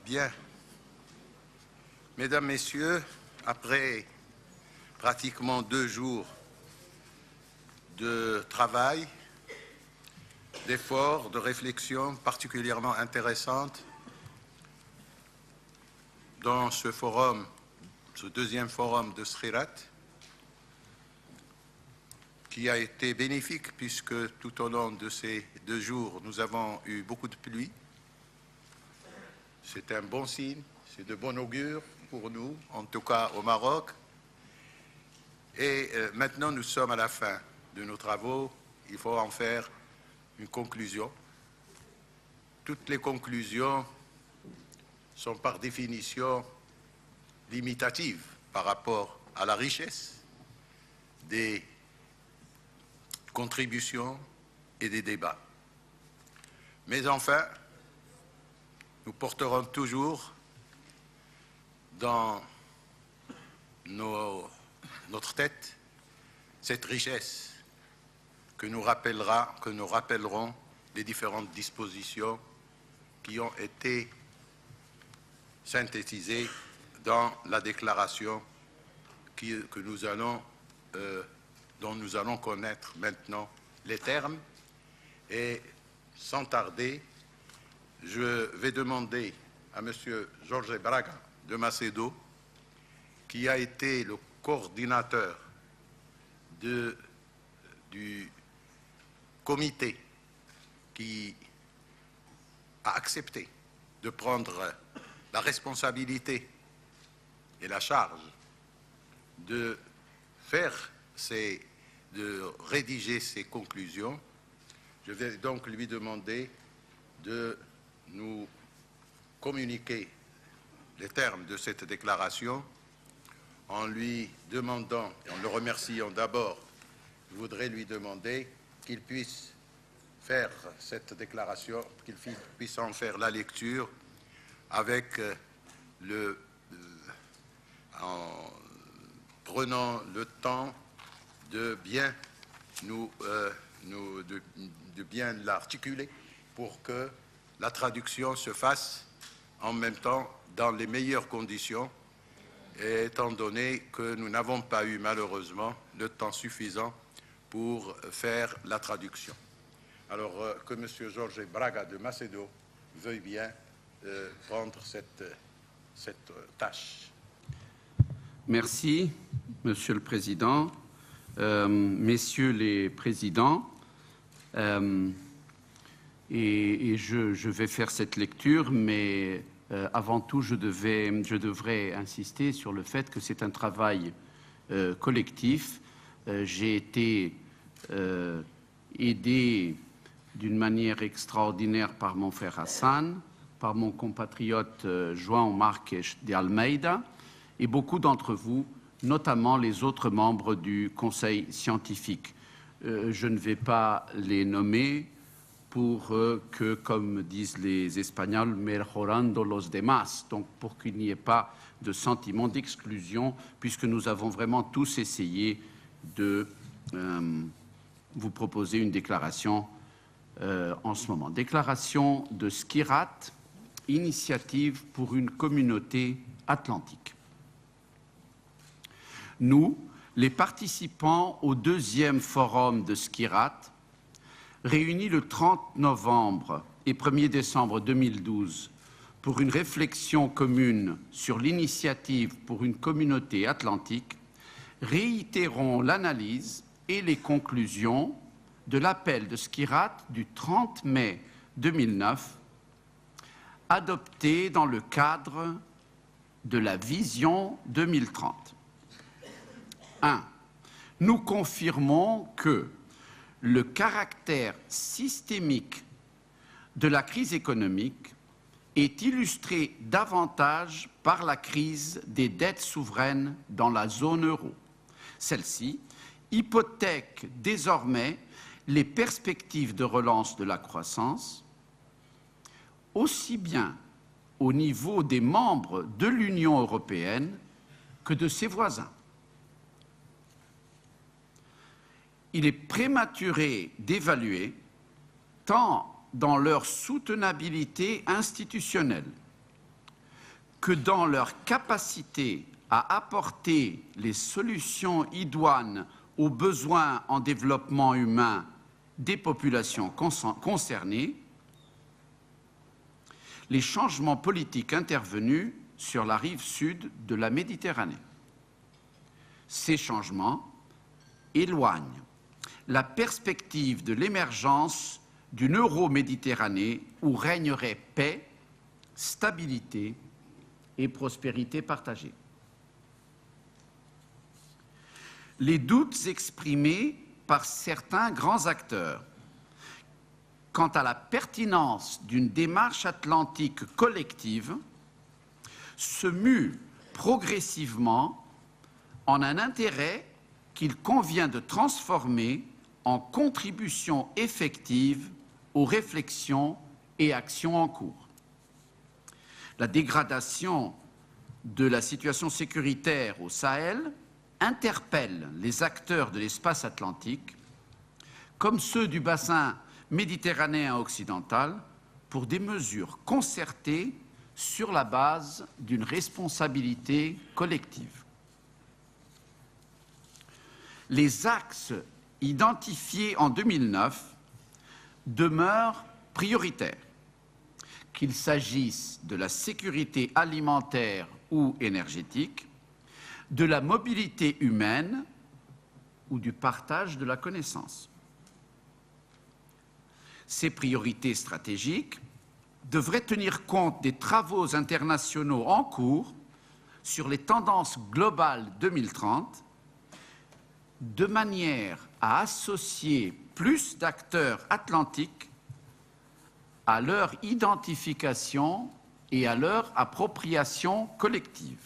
Bien. Mesdames, Messieurs, après pratiquement 2 jours de travail, d'efforts, de réflexions particulièrement intéressantes dans ce forum, ce deuxième forum de Skhirat, qui a été bénéfique puisque tout au long de ces 2 jours, nous avons eu beaucoup de pluie. C'est un bon signe, c'est de bon augure pour nous, en tout cas au Maroc. Et maintenant, nous sommes à la fin de nos travaux. Il faut en faire une conclusion. Toutes les conclusions sont par définition limitatives par rapport à la richesse des contributions et des débats. Mais enfin, nous porterons toujours dans notre tête cette richesse que nous rappellerons les différentes dispositions qui ont été synthétisées dans la déclaration dont nous allons connaître maintenant les termes. Et sans tarder, je vais demander à M. Jorge Braga de Macedo, qui a été le coordinateur du comité qui a accepté de prendre la responsabilité et la charge de rédiger ces conclusions. Je vais donc lui demander de nous communiquer les termes de cette déclaration en lui demandant, et en le remerciant d'abord, je voudrais lui demander qu'il puisse faire cette déclaration, qu'il puisse en faire la lecture avec en prenant le temps de bien de bien l'articuler pour que la traduction se fasse en même temps dans les meilleures conditions, étant donné que nous n'avons pas eu malheureusement le temps suffisant pour faire la traduction. Alors que M. Jorge Braga de Macedo veuille bien prendre cette tâche. Merci, Monsieur le Président, Messieurs les Présidents, et je vais faire cette lecture, mais avant tout, je devrais insister sur le fait que c'est un travail collectif. J'ai été aidé d'une manière extraordinaire par mon frère Hassan, par mon compatriote João Marques de Almeida et beaucoup d'entre vous, notamment les autres membres du Conseil scientifique. Je ne vais pas les nommer pour que, comme disent les Espagnols, mejorando los demás, donc pour qu'il n'y ait pas de sentiment d'exclusion, puisque nous avons vraiment tous essayé de vous proposer une déclaration en ce moment. Déclaration de Skhirat, initiative pour une communauté atlantique. Nous, les participants au 2e forum de Skhirat, réunis le 30 novembre et 1er décembre 2012 pour une réflexion commune sur l'initiative pour une communauté atlantique, réitérons l'analyse et les conclusions de l'appel de Skhirat du 30 mai 2009, adopté dans le cadre de la Vision 2030. 1. Nous confirmons que le caractère systémique de la crise économique est illustré davantage par la crise des dettes souveraines dans la zone euro. Celle-ci hypothèque désormais les perspectives de relance de la croissance, aussi bien au niveau des membres de l'Union européenne que de ses voisins. Il est prématuré d'évaluer, tant dans leur soutenabilité institutionnelle que dans leur capacité à apporter les solutions idoines aux besoins en développement humain des populations concernées, les changements politiques intervenus sur la rive sud de la Méditerranée. Ces changements éloignent la perspective de l'émergence d'une Euro-Méditerranée où régnerait paix, stabilité et prospérité partagée. Les doutes exprimés par certains grands acteurs quant à la pertinence d'une démarche atlantique collective se muent progressivement en un intérêt qu'il convient de transformer en contribution effective aux réflexions et actions en cours. La dégradation de la situation sécuritaire au Sahel interpelle les acteurs de l'espace atlantique, comme ceux du bassin méditerranéen occidental, pour des mesures concertées sur la base d'une responsabilité collective. Les axes identifiés en 2009 demeurent prioritaires, qu'il s'agisse de la sécurité alimentaire ou énergétique, de la mobilité humaine ou du partage de la connaissance. Ces priorités stratégiques devraient tenir compte des travaux internationaux en cours sur les tendances globales 2030, de manière à associer plus d'acteurs atlantiques à leur identification et à leur appropriation collective.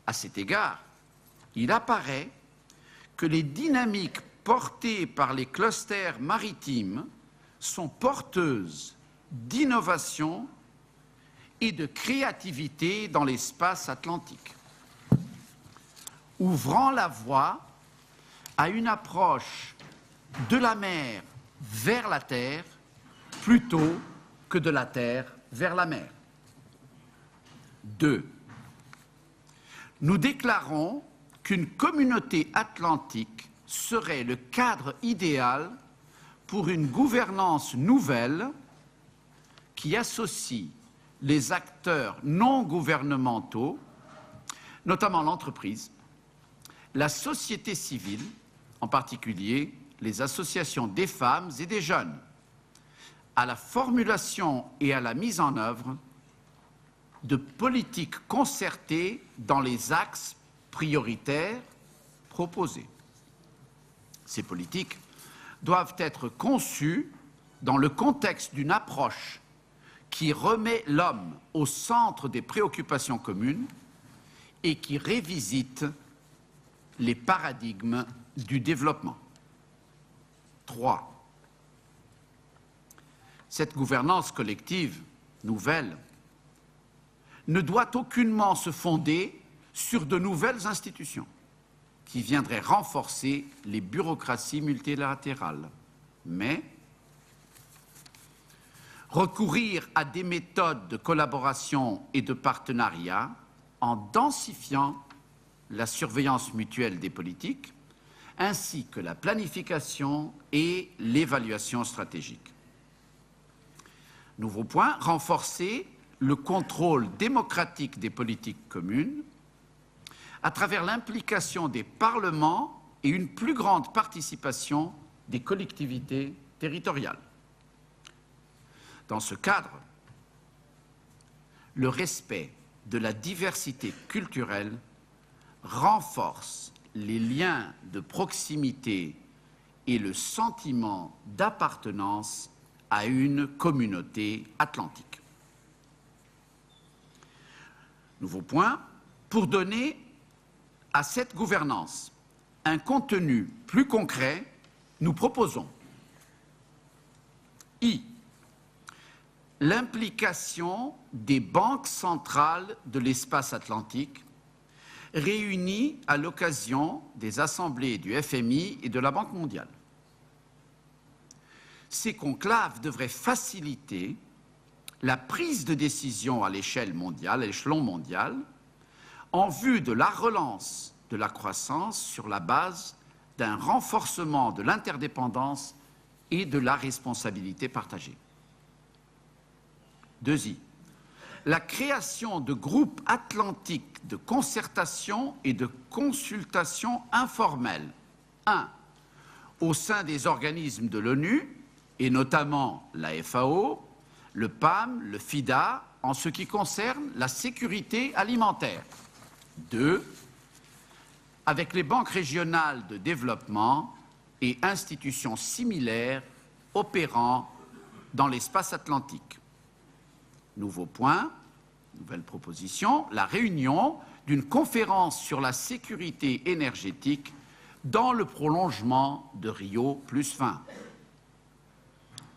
À cet égard, il apparaît que les dynamiques portées par les clusters maritimes sont porteuses d'innovation et de créativité dans l'espace atlantique, ouvrant la voie à une approche de la mer vers la terre plutôt que de la terre vers la mer. 2. Nous déclarons qu'une communauté atlantique serait le cadre idéal pour une gouvernance nouvelle qui associe les acteurs non gouvernementaux, notamment l'entreprise, la société civile, en particulier les associations des femmes et des jeunes, à la formulation et à la mise en œuvre de politiques concertées dans les axes prioritaires proposés. Ces politiques doivent être conçues dans le contexte d'une approche qui remet l'homme au centre des préoccupations communes et qui révisite les paradigmes du développement. 3. Cette gouvernance collective nouvelle ne doit aucunement se fonder sur de nouvelles institutions qui viendraient renforcer les bureaucraties multilatérales, mais recourir à des méthodes de collaboration et de partenariat en densifiant la surveillance mutuelle des politiques, ainsi que la planification et l'évaluation stratégique. Nouveau point, renforcer le contrôle démocratique des politiques communes à travers l'implication des parlements et une plus grande participation des collectivités territoriales. Dans ce cadre, le respect de la diversité culturelle renforce les liens de proximité et le sentiment d'appartenance à une communauté atlantique. Nouveau point, pour donner à cette gouvernance un contenu plus concret, nous proposons l'implication des banques centrales de l'espace atlantique réunies à l'occasion des assemblées du FMI et de la Banque mondiale. Ces conclaves devraient faciliter la prise de décision à l'échelle mondiale, à l'échelon mondial, en vue de la relance de la croissance sur la base d'un renforcement de l'interdépendance et de la responsabilité partagée. 2i. La création de groupes atlantiques de concertation et de consultation informelles. 1. Au sein des organismes de l'ONU, et notamment la FAO, le PAM, le FIDA, en ce qui concerne la sécurité alimentaire. 2. Avec les banques régionales de développement et institutions similaires opérant dans l'espace atlantique. Nouveau point, nouvelle proposition, la réunion d'une conférence sur la sécurité énergétique dans le prolongement de Rio + 20.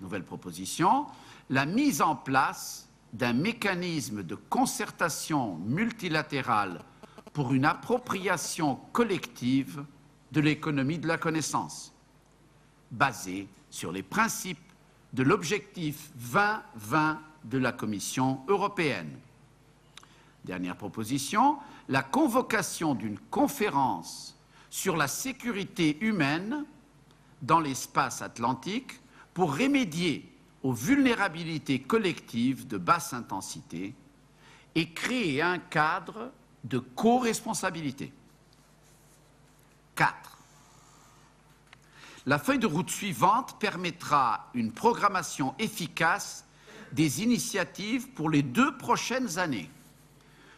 Nouvelle proposition, la mise en place d'un mécanisme de concertation multilatérale pour une appropriation collective de l'économie de la connaissance, basée sur les principes de l'objectif 2020 de la Commission européenne. Dernière proposition, la convocation d'une conférence sur la sécurité humaine dans l'espace atlantique pour remédier aux vulnérabilités collectives de basse intensité et créer un cadre de co-responsabilité. 4. La feuille de route suivante permettra une programmation efficace des initiatives pour les 2 prochaines années,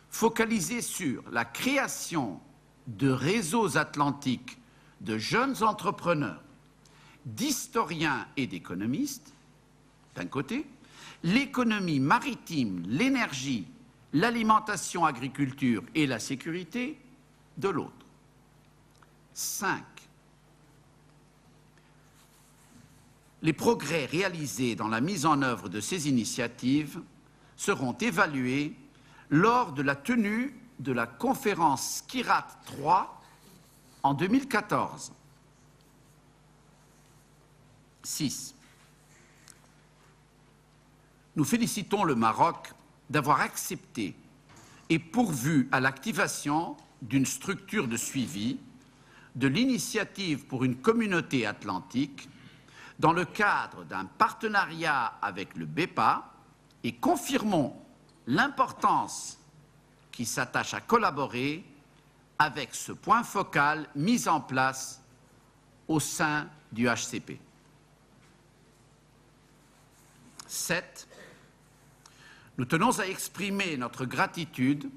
focalisées sur la création de réseaux atlantiques de jeunes entrepreneurs, d'historiens et d'économistes, d'un côté, l'économie maritime, l'énergie, l'alimentation, agriculture et la sécurité, de l'autre. 5. Les progrès réalisés dans la mise en œuvre de ces initiatives seront évalués lors de la tenue de la conférence Skirat 3 en 2014. 6. Nous félicitons le Maroc d'avoir accepté et pourvu à l'activation d'une structure de suivi de l'initiative pour une communauté atlantique dans le cadre d'un partenariat avec le BEPA et confirmons l'importance qui s'attache à collaborer avec ce point focal mis en place au sein du HCP. 7. Nous tenons à exprimer notre gratitude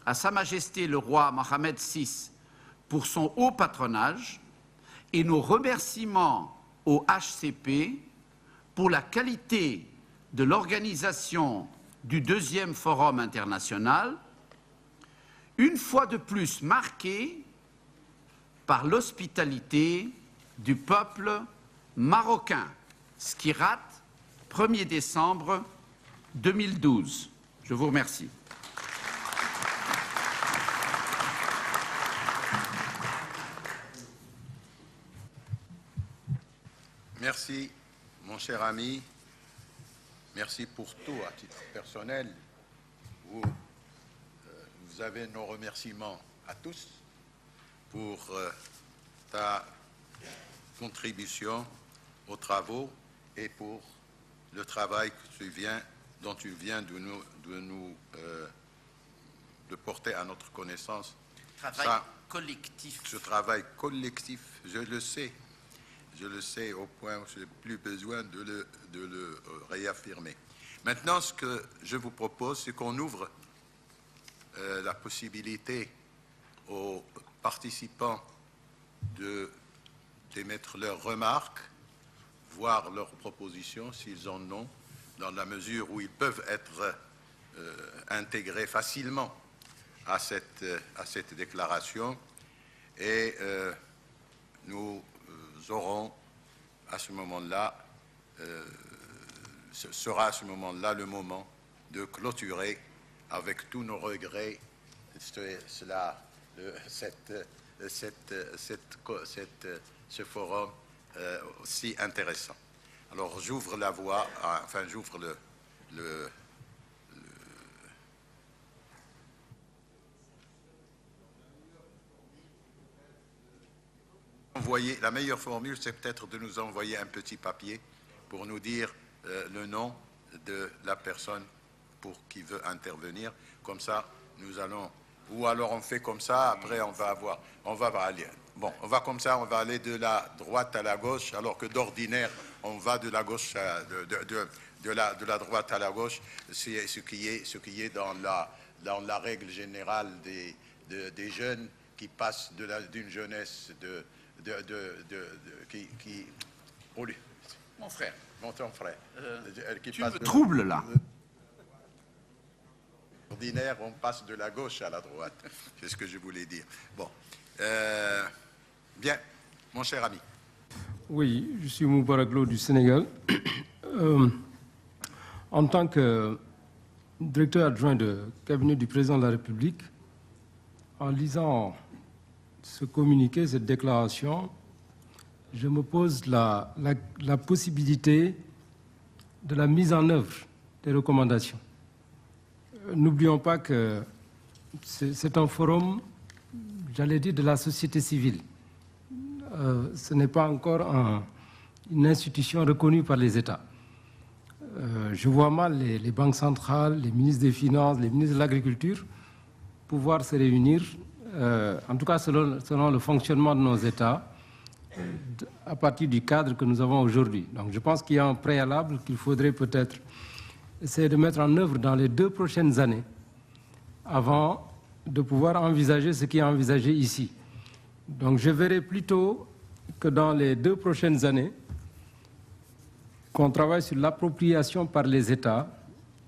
à Sa Majesté le roi Mohammed VI pour son haut patronage et nos remerciements au HCP pour la qualité de l'organisation du 2e Forum international, une fois de plus marquée par l'hospitalité du peuple marocain. Skirat, 1er décembre 2012. Je vous remercie. Merci, mon cher ami. Merci pour tout à titre personnel. Vous avez nos remerciements à tous pour ta contribution aux travaux et pour le travail dont tu viens de porter à notre connaissance. Travail collectif. Ce travail collectif, je le sais au point où je n'ai plus besoin de le réaffirmer. Maintenant, ce que je vous propose, c'est qu'on ouvre la possibilité aux participants d'émettre leurs remarques, voire leurs propositions, s'ils en ont, dans la mesure où ils peuvent être intégrés facilement à cette déclaration. Et nous aurons à ce moment-là, ce sera à ce moment-là le moment de clôturer avec tous nos regrets ce forum si intéressant. Alors j'ouvre la voie, enfin j'ouvre envoyer, la meilleure formule, c'est peut-être de nous envoyer un petit papier pour nous dire le nom de la personne pour qui veut intervenir. Comme ça, nous allons... Ou alors on fait comme ça, après on va aller... Bon, on va comme ça, on va aller de la droite à la gauche, alors que d'ordinaire, on va de la gauche de la droite à la gauche. C'est ce qui est dans la règle générale des jeunes qui passent d'une jeunesse qui... Oh, mon frère, ton frère. Tu me troubles, là. Ordinaire, on passe de la gauche à la droite. C'est ce que je voulais dire. Bon. Bien, mon cher ami. Oui, je suis Moubarak du Sénégal. En tant que directeur adjoint de cabinet du président de la République, en lisant ce communiqué, cette déclaration, je me pose la possibilité de la mise en œuvre des recommandations. N'oublions pas que c'est un forum, j'allais dire, de la société civile. Ce n'est pas encore une institution reconnue par les États. Je vois mal les banques centrales, les ministres des Finances, les ministres de l'Agriculture pouvoir se réunir, en tout cas selon le fonctionnement de nos États, à partir du cadre que nous avons aujourd'hui. Donc je pense qu'il y a un préalable qu'il faudrait peut-être essayer de mettre en œuvre dans les 2 prochaines années avant de pouvoir envisager ce qui est envisagé ici. Donc je verrai plutôt que dans les 2 prochaines années, qu'on travaille sur l'appropriation par les États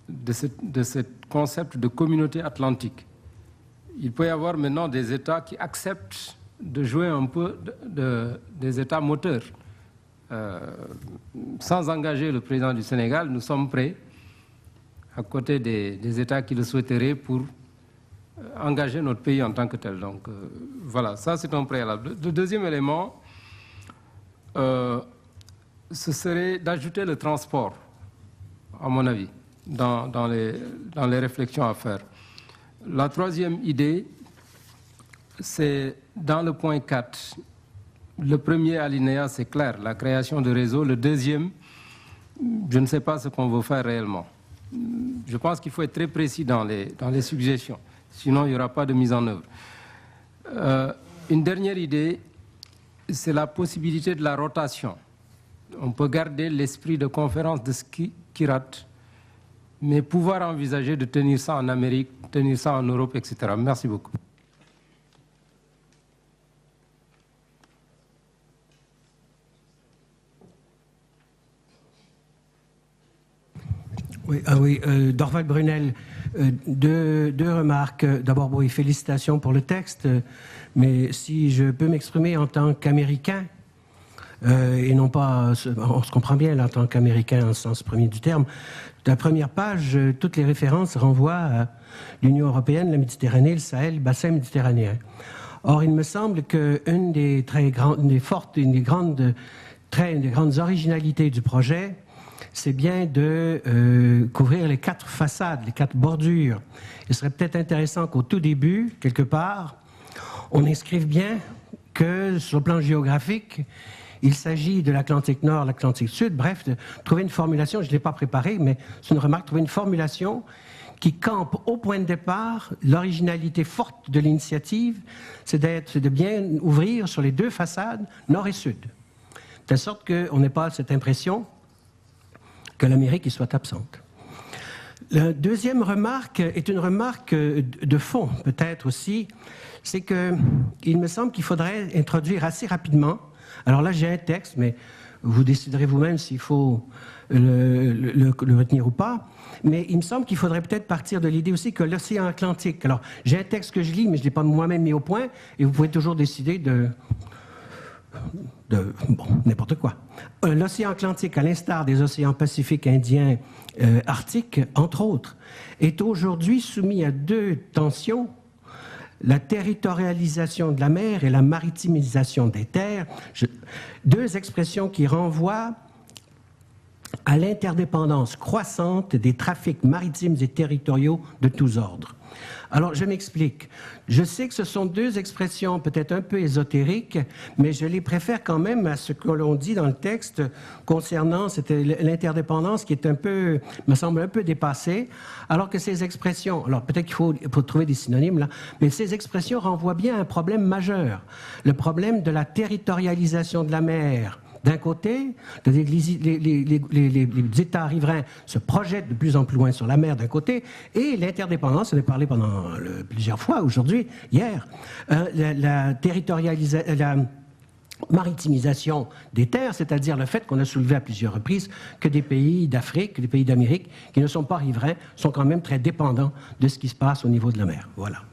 de ce concept de communauté atlantique. Il peut y avoir maintenant des États qui acceptent de jouer un peu des États moteurs. Sans engager le président du Sénégal, nous sommes prêts, à côté des États qui le souhaiteraient, pour engager notre pays en tant que tel. Donc voilà, ça c'est un préalable. Le deuxième élément, ce serait d'ajouter le transport, à mon avis, dans les réflexions à faire. La troisième idée, c'est dans le point 4. Le premier alinéa, c'est clair, la création de réseaux. Le deuxième, je ne sais pas ce qu'on veut faire réellement. Je pense qu'il faut être très précis dans les suggestions, sinon il n'y aura pas de mise en œuvre. Une dernière idée, c'est la possibilité de la rotation. On peut garder l'esprit de conférence de Skhirat, mais pouvoir envisager de tenir ça en Amérique, tenir ça en Europe, etc. Merci beaucoup. Oui, Dorval Brunel, deux remarques. D'abord, oui, félicitations pour le texte, mais si je peux m'exprimer en tant qu'Américain, et non pas, on se comprend bien là, en tant qu'Américain, en sens premier du terme, la première page, toutes les références renvoient à l'Union européenne, la Méditerranée, le Sahel, le bassin méditerranéen. Or, il me semble qu'une des grandes originalités du projet, c'est bien de couvrir les 4 façades, les 4 bordures. Il serait peut-être intéressant qu'au tout début, quelque part, on inscrive bien que, sur le plan géographique, il s'agit de l'Atlantique Nord, l'Atlantique Sud, bref, de trouver une formulation, je ne l'ai pas préparée, mais c'est une remarque, trouver une formulation qui campe au point de départ l'originalité forte de l'initiative, c'est de bien ouvrir sur les 2 façades, nord et sud. De telle sorte qu'on n'ait pas cette impression que l'Amérique y soit absente. La deuxième remarque est une remarque de fond, peut-être aussi, c'est qu'il me semble qu'il faudrait introduire assez rapidement, alors là j'ai un texte, mais vous déciderez vous-même s'il faut le retenir ou pas, mais il me semble qu'il faudrait peut-être partir de l'idée aussi que l'océan Atlantique, alors j'ai un texte que je lis, mais je ne l'ai pas moi-même mis au point, et vous pouvez toujours décider bon, n'importe quoi. L'océan Atlantique, à l'instar des océans Pacifique, Indien, Arctique, entre autres, est aujourd'hui soumis à 2 tensions, la territorialisation de la mer et la maritimisation des terres, 2 expressions qui renvoient à l'interdépendance croissante des trafics maritimes et territoriaux de tous ordres. Alors, je m'explique. Je sais que ce sont deux expressions peut-être un peu ésotériques, mais je les préfère quand même à ce que l'on dit dans le texte concernant l'interdépendance qui est me semble un peu dépassée, alors que ces expressions, alors peut-être qu'il faut trouver des synonymes là, mais ces expressions renvoient bien à un problème majeur, le problème de la territorialisation de la mer. D'un côté, les États riverains se projettent de plus en plus loin sur la mer d'un côté, et l'interdépendance, on a parlé plusieurs fois aujourd'hui, hier, la maritimisation des terres, c'est-à-dire le fait qu'on a soulevé à plusieurs reprises que des pays d'Afrique, que des pays d'Amérique qui ne sont pas riverains sont quand même très dépendants de ce qui se passe au niveau de la mer. Voilà.